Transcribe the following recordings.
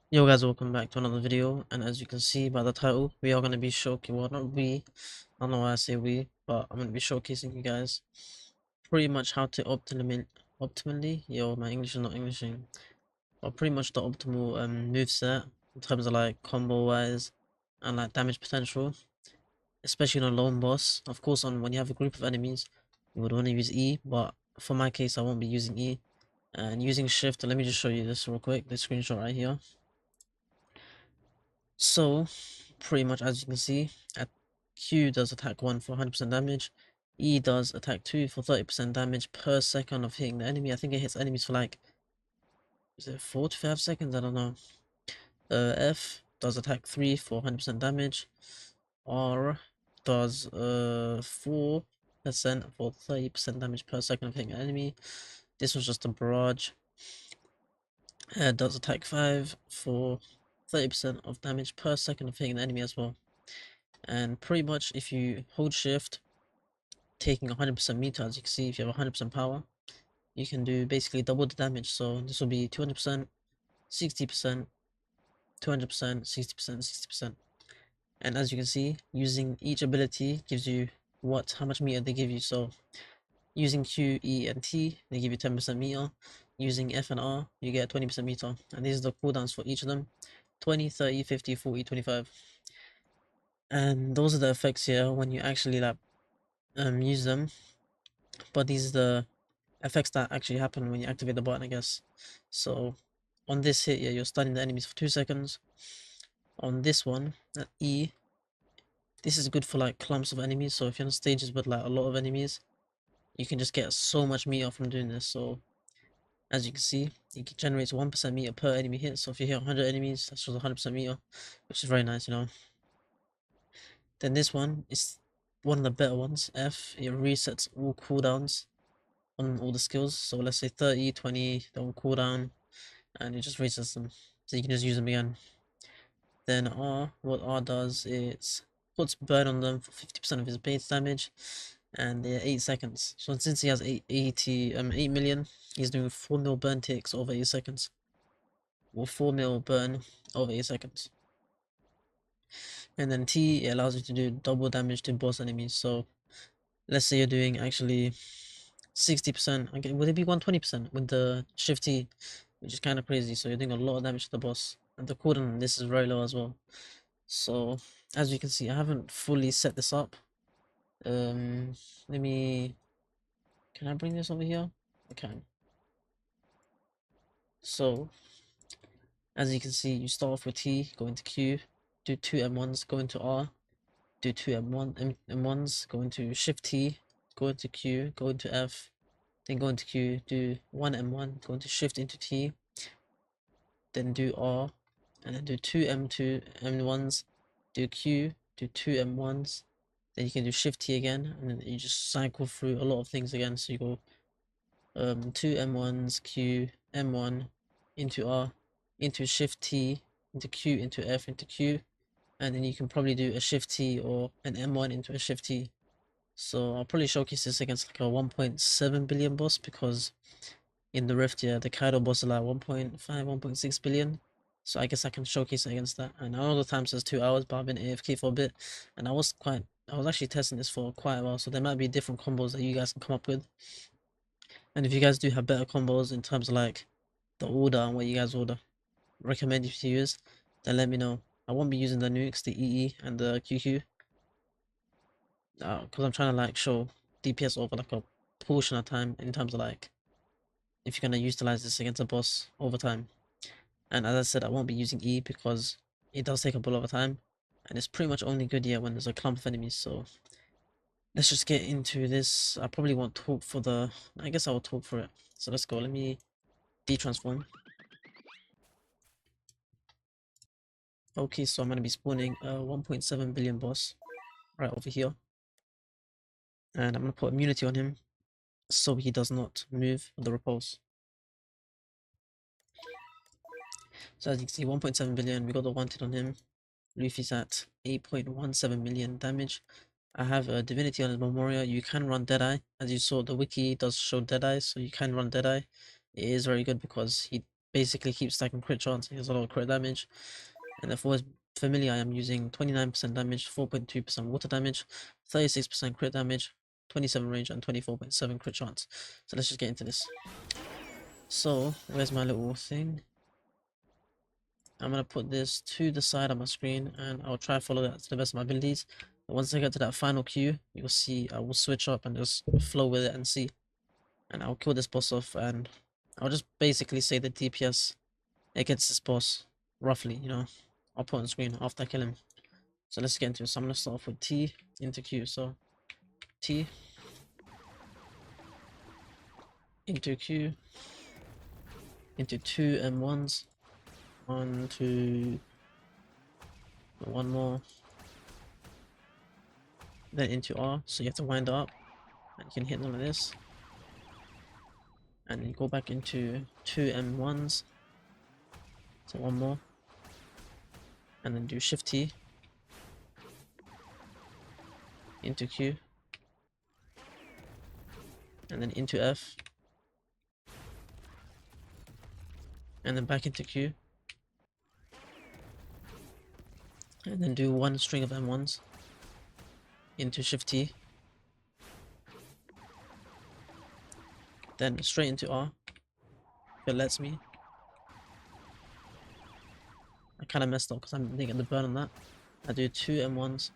Yo guys, welcome back to another video, and as you can see by the title, we are going to be showcasing, well not we, I don't know why I say we, but I'm going to be showcasing you guys pretty much how to optimally, yo my English is not Englishing, but pretty much the optimal move set in terms of like combo wise and like damage potential, especially on a lone boss. Of course when you have a group of enemies, you would want to use E, but for my case I won't be using E, and using shift. Let me just show you this real quick, this screenshot right here. So, pretty much as you can see, at Q does attack 1 for 100% damage, E does attack 2 for 30% damage per second of hitting the enemy. I think it hits enemies for like, is it 4 to 5 seconds? I don't know. F does attack 3 for 100% damage. R does 4% for 30% damage per second of hitting an enemy. This was just a barrage. Does attack 5 for 30% of damage per second of hitting the enemy as well. And pretty much if you hold shift, taking 100% meter, as you can see, if you have 100% power, you can do basically double the damage. So this will be 200%, 60%, 200%, 60%, 60%. And as you can see, using each ability gives you how much meter they give you. So using Q, E, and T, they give you 10% meter. Using F and R, you get 20% meter. And these are the cooldowns for each of them: 20, 30, 50, 40, 25. And those are the effects here when you actually like use them. But these are the effects that actually happen when you activate the button, I guess. So on this hit, yeah, you're stunning the enemies for 2 seconds. On this one, at E, this is good for like clumps of enemies. So if you're on stages with like a lot of enemies, you can just get so much meter from doing this. So as you can see, it generates 1% meter per enemy hit. So if you hit 100 enemies, that's just 100% meter, which is very nice, you know. Then this one is one of the better ones. F, it resets all cooldowns on all the skills. So let's say 30, 20, they will cooldown, and it just resets them. So you can just use them again. Then R, what R does is puts burn on them for 50% of his base damage, and they're 8 seconds. So since he has 8 million, he's doing 4 mil burn ticks over 8 seconds. Or 4 mil burn over 8 seconds. And then T, it allows you to do double damage to boss enemies. So let's say you're doing actually 60%. Okay, would it be 120% with the shift T, which is kind of crazy. So you're doing a lot of damage to the boss, and the cooldown on this is very low as well. So as you can see, I haven't fully set this up. Let me. Can I bring this over here? I can. So as you can see, you start off with T, go into Q, do 2 M1s, go into R, do 2 M1s, go into Shift T, go into Q, go into F, then go into Q, do 1 M1, go into Shift into T, then do R, and then do 2 M1s, do Q, do 2 M1s, then you can do Shift T again, and then you just cycle through a lot of things again. So you go 2 M1s, Q, M1, into R, into Shift T, into Q, into F, into Q, and then you can probably do a Shift T or an M1 into a Shift T. So I'll probably showcase this against like a 1.7 billion boss, because in the Rift, yeah, the Kaido boss is like 1.5, 1.6 billion. So I guess I can showcase it against that. And I know the time says 2 hours, but I've been AFK for a bit, and I was actually testing this for quite a while, so there might be different combos that you guys can come up with. And if you guys do have better combos in terms of like the order and what you guys would recommend you to use, then let me know. I won't be using the nukes, the EE, and the QQ, because I'm trying to like show DPS over like a portion of time in terms of like if you're gonna utilize this against a boss over time. And as I said, I won't be using E because it does take up a lot of time, and it's pretty much only good here when there's a clump of enemies. So let's just get into this. I probably won't talk for the. I guess I will talk for it. So let's go. Let me detransform. Okay, so I'm gonna be spawning a 1.7 billion boss right over here, and I'm gonna put immunity on him so he does not move with the repulse. So as you can see, 1.7 billion, we got the wanted on him. Luffy's at 8.17 million damage. I have a divinity on his memorial. You can run Deadeye. As you saw, the wiki does show Deadeye, so you can run Deadeye. It is very good because he basically keep stacking crit chance. He has a lot of crit damage. And therefore, as familiar, I am using 29% damage, 4.2% water damage, 36% crit damage, 27 range, and 24.7 crit chance. So let's just get into this. So, where's my little thing? I'm gonna put this to the side of my screen and I'll try to follow that to the best of my abilities. But once I get to that final queue, you'll see I will switch up and just flow with it and see. And I'll kill this boss off and I'll just basically say the DPS against this boss, roughly, you know. I'll put on screen after I kill him. So let's get into it. So I'm gonna start off with T into Q. So T into Q into two M1s. One, two, one more. Then into R. So you have to wind up. And you can hit them like this. And then you go back into two M1s. So one more. And then do Shift T into Q. And then into F. And then back into Q. And then do one string of M1s into Shift T. Then straight into R. If it lets me. I kind of messed up because I didn't get the burn on that. I do two M1s.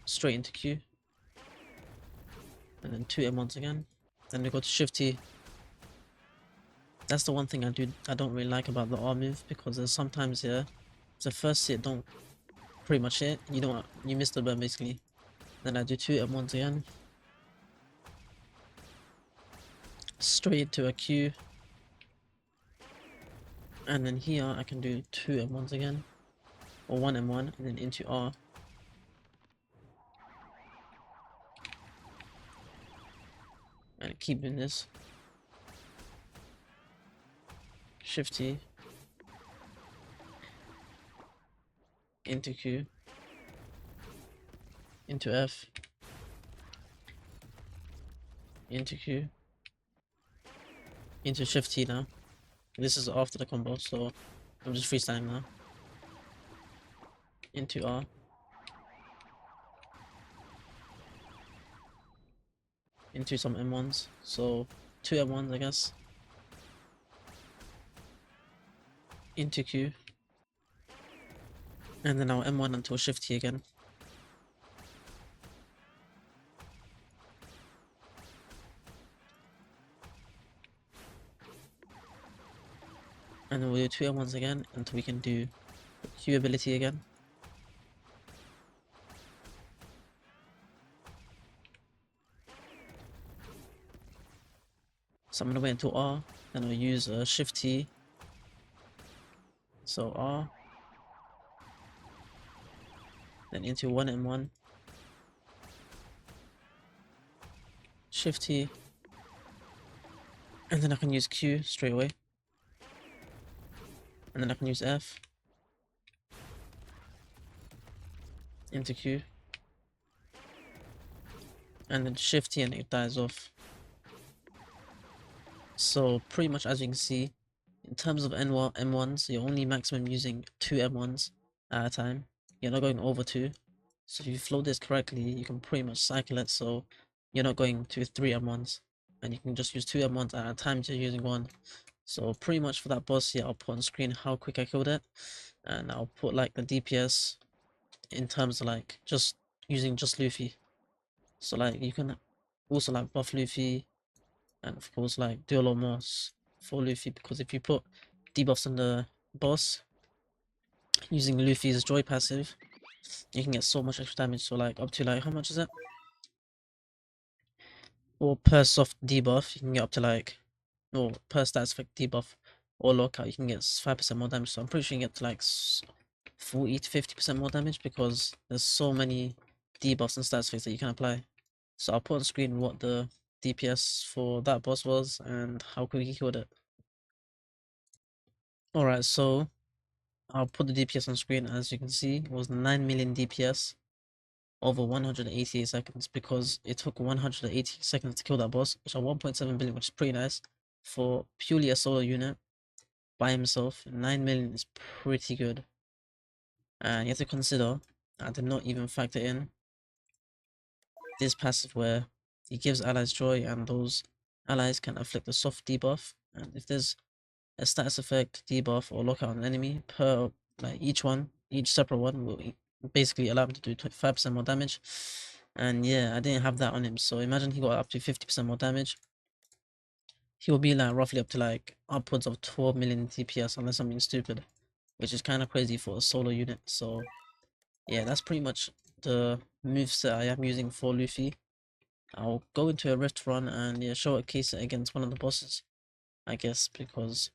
Straight into Q. And then two M1s again. Then we go to Shift T. That's the one thing I don't really like about the R move, because there's sometimes here, the first hit don't pretty much hit, you miss the burn basically. Then I do two M1s again. Straight to a Q. And then here I can do two M1s again. Or one M1 and then into R. And keep doing this. Shift T. Into Q. Into F. Into Q. Into Shift T now. This is after the combo, so I'm just freestyling now. Into R. Into some M1s. So two M1s I guess. Into Q. And then I'll M1 until Shift T again. And then we'll do two M1s again until we can do the Q ability again. So I'm gonna wait until R, then I'll use Shift T. So R. Then into one M1. Shift T. And then I can use Q straight away. And then I can use F. Into Q. And then Shift T and it dies off. So pretty much as you can see, in terms of M1s, you're only maximum using two M1s at a time. You're not going over two. So if you flow this correctly, you can pretty much cycle it so you're not going to three M1s. And you can just use two M1s at a time to using one. So pretty much for that boss here, I'll put on screen how quick I killed it. And I'll put like the DPS in terms of like just using just Luffy. So like you can also like buff Luffy and of course like do a lot more for Luffy, because if you put debuffs on the boss using Luffy's joy passive, you can get so much extra damage. So like up to like, how much is it? Or per soft debuff you can get up to like, or per stats effect debuff or lockout you can get 5% more damage. So I'm pretty sure you can get to like 40 to 50% more damage, because there's so many debuffs and stats effects that you can apply. So I'll put on screen what the DPS for that boss was and how quick he killed it. Alright, so I'll put the DPS on screen. As you can see, it was 9 million DPS. over 188 seconds because it took 180 seconds to kill that boss, which are 1.7 billion, which is pretty nice for purely a solo unit by himself. 9 million is pretty good. And you have to consider, I did not even factor in this passive where he gives allies joy and those allies can afflict a soft debuff. And if there's a status effect, debuff, or lockout on an enemy per like each separate one will basically allow him to do 25% more damage. And yeah, I didn't have that on him, so imagine he got up to 50% more damage. He will be like roughly up to like upwards of 12 million DPS unless something stupid, which is kind of crazy for a solo unit. So yeah, that's pretty much the moveset I am using for Luffy. I'll go into a rift run and yeah, show a case against one of the bosses, I guess, because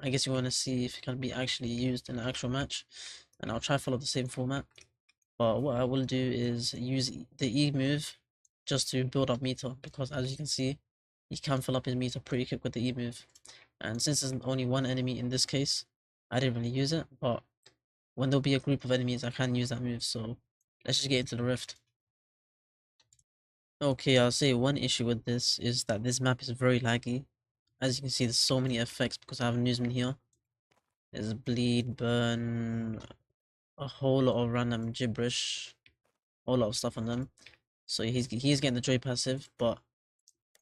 I guess you want to see if it can be actually used in an actual match, and I'll try follow the same format. But what I will do is use the E move just to build up meter, because as you can see, he can fill up his meter pretty quick with the E move. And since there's only one enemy in this case, I didn't really use it, but when there'll be a group of enemies, I can use that move, so let's just get into the rift. Okay, I'll say one issue with this is that this map is very laggy. As you can see, there's so many effects because I have a newsman here. There's bleed, burn, a whole lot of random gibberish, a whole lot of stuff on them. So he's getting the joy passive, but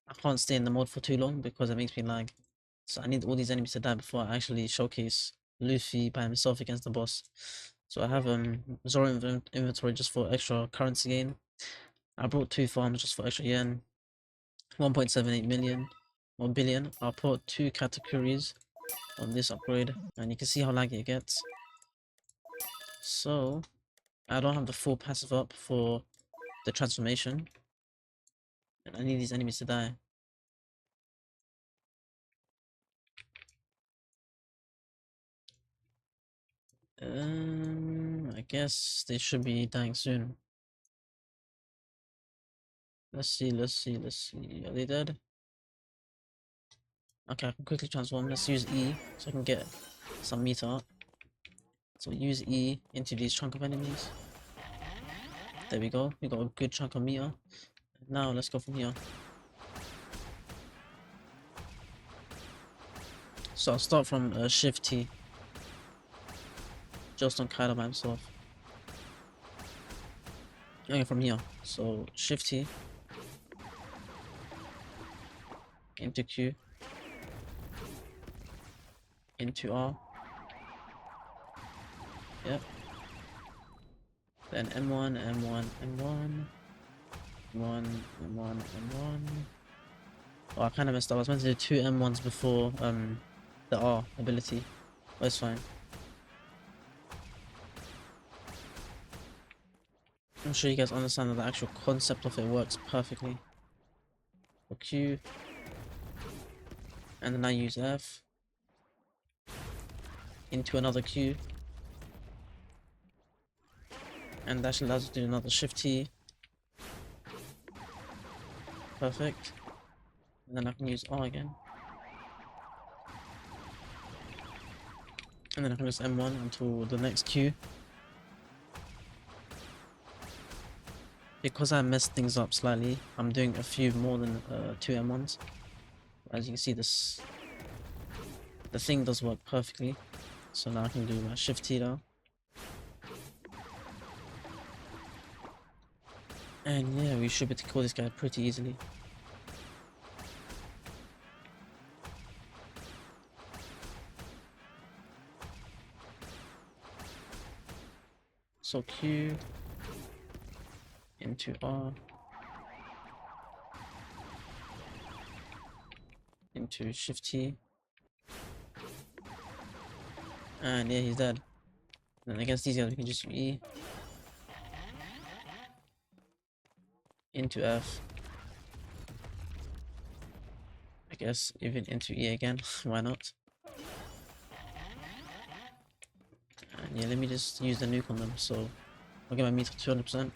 I can't stay in the mode for too long because it makes me lag. So I need all these enemies to die before I actually showcase Luffy by himself against the boss. So I have Zoro inventory just for extra currency gain. I brought 2 farms just for extra yen. 1.78 million or billion. I'll put 2 categories on this upgrade, and you can see how laggy it gets. So I don't have the full passive up for the transformation, and I need these enemies to die. I guess they should be dying soon. Let's see. Are they dead? Okay, I can quickly transform. Let's use E so I can get some meter up. So use E into these chunk of enemies. There we go. We got a good chunk of meter. Now let's go from here. So I'll start from Shift T. Just on Kaido by himself. Okay, from here. So Shift T into Q into R. Yep. Then M1, M1, M1, M1, M1, M1. Oh, I kind of messed up. I was meant to do 2 M1s before the R ability. But it's fine. I'm sure you guys understand that the actual concept of it works perfectly. For Q, and then I use F into another Q, and that actually allows you to do another Shift T. Perfect. And then I can use R again. And then I can just M1 until the next Q. Because I messed things up slightly, I'm doing a few more than 2 M1s. As you can see, the thing does work perfectly. So now I can do my Shift T now. And yeah, we should be able to kill this guy pretty easily. So Q into R into Shift T, and yeah, he's dead. And then against these guys we can just use E into F, I guess even into E again. Why not? And yeah, let me just use the nuke on them, so I'll get my meter 200%.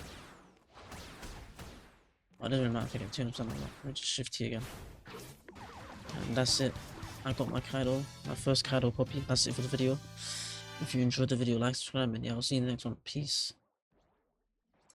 I don't really matter if I get 200% or not. Let me just Shift T again. And that's it. I got my Kaido, my first Kaido copy. That's it for the video. If you enjoyed the video, like, subscribe, and yeah, I'll see you in the next one. Peace.